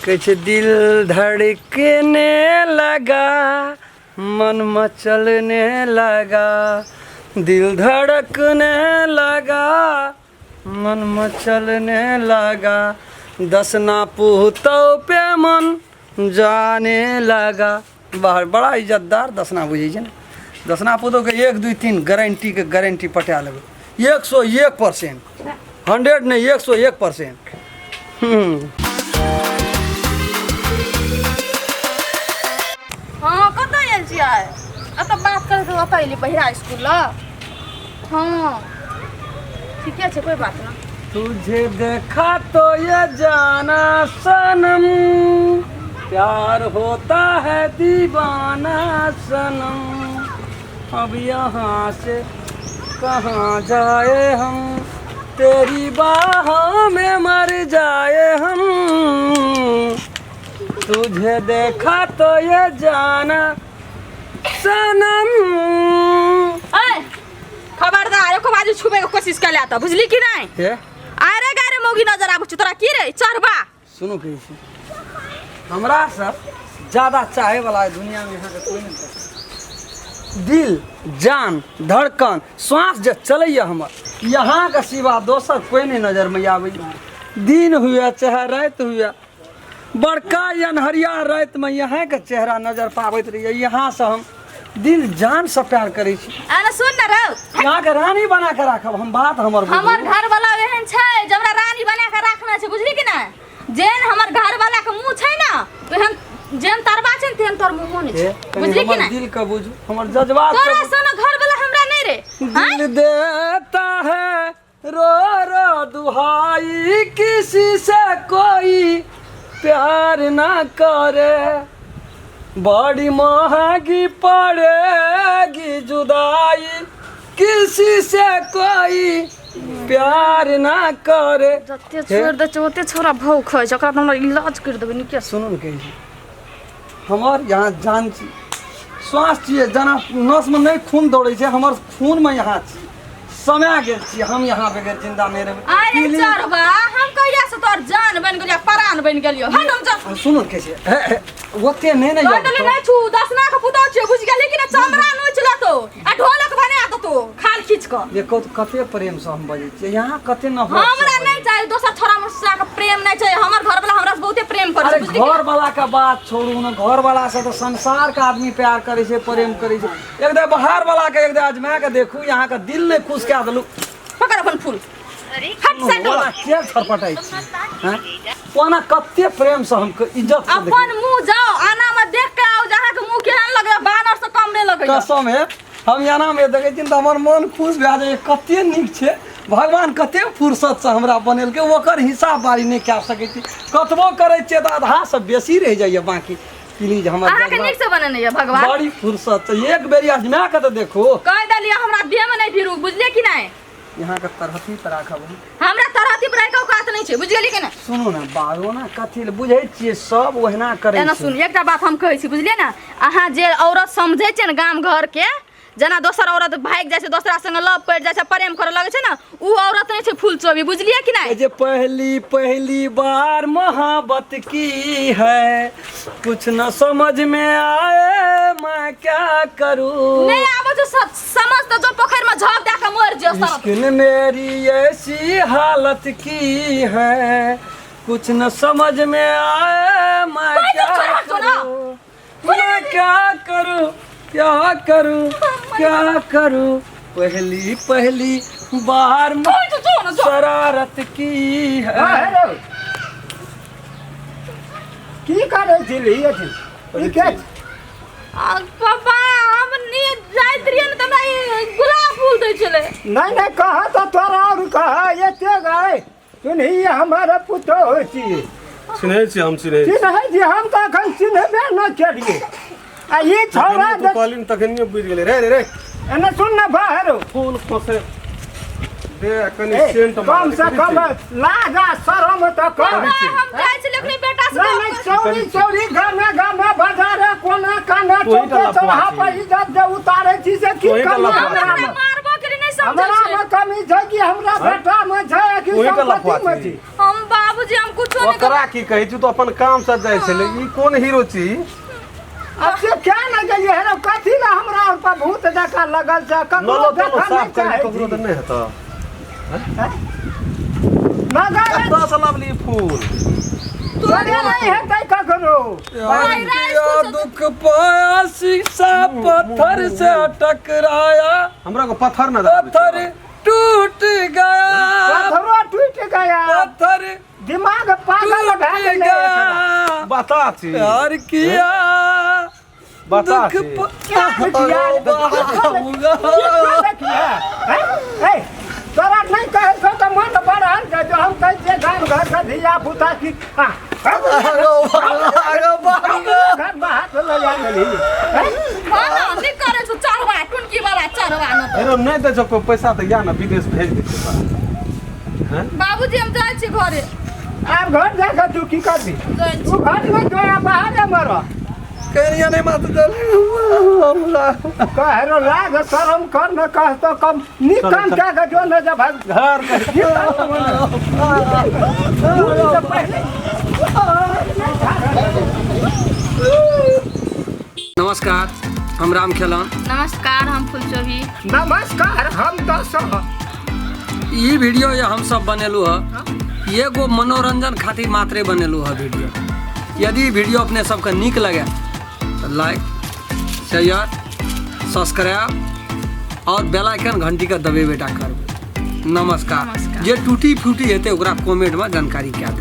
कुछ दिल धड़कने लगा, मन मचलने लगा, दिल धड़कने लगा, मन मचलने लगा, दस ना पूतों पे मन जाने लगा। बाहर बड़ा इज्जतदार दसना बुझे ना, दसना पूतों के 1 2 3 गारंटी के गारंटी पटा लगे 101%, 100 नहीं 101%। हाँ कत आयल छियै अब बात करे तो पहले बहिरा स्कूल हाँ ठीक है कोई बात ना। तुझे देखा तो ये जाना सनम, प्यार होता है दीवाना सनम, अब यहाँ से कहाँ जाए हम, तेरी बाहों में मर जाए हम, तुझे देखा तो ये जाना सनम। खबरदार एको बाजू छुबे के कोशिश कर लेता बुझली कि नहीं? अरे गारे मोगी नजर आबू तोरा की रे चढ़बा। सुनो कैसे हमरा सब ज्यादा चाहे वाला दुनिया में यहाँ के कोई नहीं कर। दिल जान धड़कन श्वास जो चलैय हमर यहाँ के सिवा दोसर कोई नहीं नजर में आबै। दिन हुआ चाहे रात हुआ, बड़का अन्हरिया रात में यहाँ के चेहरा नजर पाबैत रहिए। यहाँ से हम दिल जान से प्यार करे छी। अरे सुन न रे, यहाँ के रानी बना के राखब हम। बात हमर घर वाला एहन छै जबरा रानी बना के राखना छै बुझली कि नहीं? जेन हमर घर वाला के मुंह छै ना ओहन जेन तरबा छै तेन तोर मुंह नै छै बुझली कि नहीं? दिल का बुझ हमर जज्बात तोरा सन घर वाला हमरा नहीं रे। दिल देता है रो रो दुहाई, किसी से कोई प्यार ना करे, बड़ी महंगी पड़ेगी जुदाई, किसी से कोई प्यार ना करे। जते छोड़ दे ओते छोरा भौख है ओकरा हमरा इलाज कर देबे नी। क्या सुनू न कही हमर यहाँ जान छी, श्वास छिए, जना नस में नहीं खून दौड़े छै, हमर खून में यहाँ छी, समय गेल छी हम यहाँ बगैर जिंदा नहीं रहबै। अरे चरबा हम कहिया से तोर जान बन गेलियो प्राण बन गेलियो हट हम जा। सुनू न कैसे ओते नहीं तो नहीं छु दसना के पुतो छै बुझ गेली कि ना चमड़ा नोच लतो आ ढोलक बना दतो खाल खींच के। देखो तो कते प्रेम से हम बजै छी यहाँ कते न हो। हमरा नहीं चाहिए दोसर छोरा मुसा के प्रेम नहीं चाहिए, हमर घर वाला हमरा से बहुते प्रेम करे बुझली। घर वाला का बात छोड़ू न, घर वाला से तो संसार का आदमी प्यार करे छै प्रेम करे छै। एक दे बाहर वाला के एक दे आजमा के देखू यहाँ का दिल नहीं खुश के देलू। पकड़ अपन फूल हट से वाला के छटपटाई छी हैं कोना कते प्रेम से हमको इज्जत से अपन मुंह जाओ आना में देख के आओ जहां के मुंह केहन लगे बानर से कम नहीं लगे। कसम है हम याना में देखे छी त हमर मन खुश भए जाए। कते नीक छै भगवान, कते फुर्सत से हमरा बनेल के ओकर हिसाब बारी नहीं कए सकै छी। कतबो करे छियै त आधा से बेसी रह जाइए बाकी। प्लीज हमर आहा के नीक से बनने है भगवान, बड़ी फुर्सत से एक बेरी आजमा के त देखो। कह दलिया हमरा देह में नहीं फिरू बुझले कि नहीं? यहाँ के तरहती पर राखब हमरा तरहती पर राखौ कात नहीं छै बुझ गेली कि नहीं? सुनू ना बालो ना कथी बुझै छियै सब ओहिना करे एना सुन एकटा बात हम कहै छी बुझलिए ना, अहाँ जे औरत समझै छै न गाम घर के जना दोसर औरत भाग जाय छै दोसरा संग लव कर जाय छै प्रेम करे लगे छै ना उ औरत नहीं छै फूल चोबी बुझलिए कि नहीं? जे पहली बार मोहब्बत की है, कुछ न समझ में आए मैं क्या करूं। नहीं आबो जो समझ तो जो पोखर में झाग दे के मर जे सब। इश्क ने मेरी ऐसी हालत की है, कुछ न समझ में आए मैं क्या करूं, मैं क्या करूं, क्या करूं, क्या करूं। पहली बार शरारत की है। की करे छली एठी के पापा हम नी जाइत रियन त हमरा गुलाब फूल दै छले। नहीं नहीं कहा तो तोरा और कहा एते गए सुनही हमारा पुतो होती चिन्है छी हम चिन्है छी हम तो अखन चिन्हबे न केलिए। आ ये छोरा तो कॉलिंग तखनिए बुझ गेलै रे रे एने सुन न बाहर फूल खोसे दे कनी सेंट कम से कम लागा शरम तो कर। हम जाय छले अपनी बेटा से नहीं चौरी गामे बाजार कोना काना चौहा पर इज्जत दे उतारे छी से की कमी हमरा मारबो करी नहीं समझ हमरा में कमी छै कि हमरा बेटा में छै कि संपत्ति में छै। हम बाबूजी ओकरा की कही तू तो अपन काम से जाय छले ई कोन हीरो छी अब से क्या न गेलिए है कथी ला हमरा ऊपर भूत देखा लगल छै ककरो नलो तो देखा साफ कर नहीं ककरो तो नहीं हता ना गए कत्ता से लावली फूल तोरे नहीं हेतै ककरो क्या दुख पाया शीशा पत्थर से टकराया हमरा को पत्थर ना पत्थर टूट गया पत्थरो टूट गया पत्थर दिमाग पागल टूट भए गेलै गया बता छी प्यार किया बता दुख छी क्या किया देखिए ए तोरा नहीं कहे तो तो मन बढ़ल के जो हम कहै छियै गाम घर के धिया पुता की घर में हाथ लगा गेली हां नहीं करे छु चढ़वा टुनकी वाला चढ़वा न अरे नहीं दे जो कोई पैसा तो या ना विदेश भेज दे हैं बाबूजी हम जाइ छी घरे आब घर जाके तू की करबी जाइ छी तू घर में गया बाहर है मरो करिया नहीं मात चल कहरो लाग शर्म कर न कह तो कम निकम चल। के जो न जब घर के नमस्कार हम राम खेलन नमस्कार हम फुलचोभी नमस्कार हम दस ई वीडियो ये हम सब बनेलू है एगो मनोरंजन खातिर मात्रे बनेलू है वीडियो यदि वीडियो अपने सबके नीक लगे तो लाइक शेयर सब्सक्राइब और बेल आइकन घंटी का दबेबेटा करबे नमस्कार नमस्कार। जे टूटी फूटी हेतै ओकरा कमेंट में जानकारी क्या दे।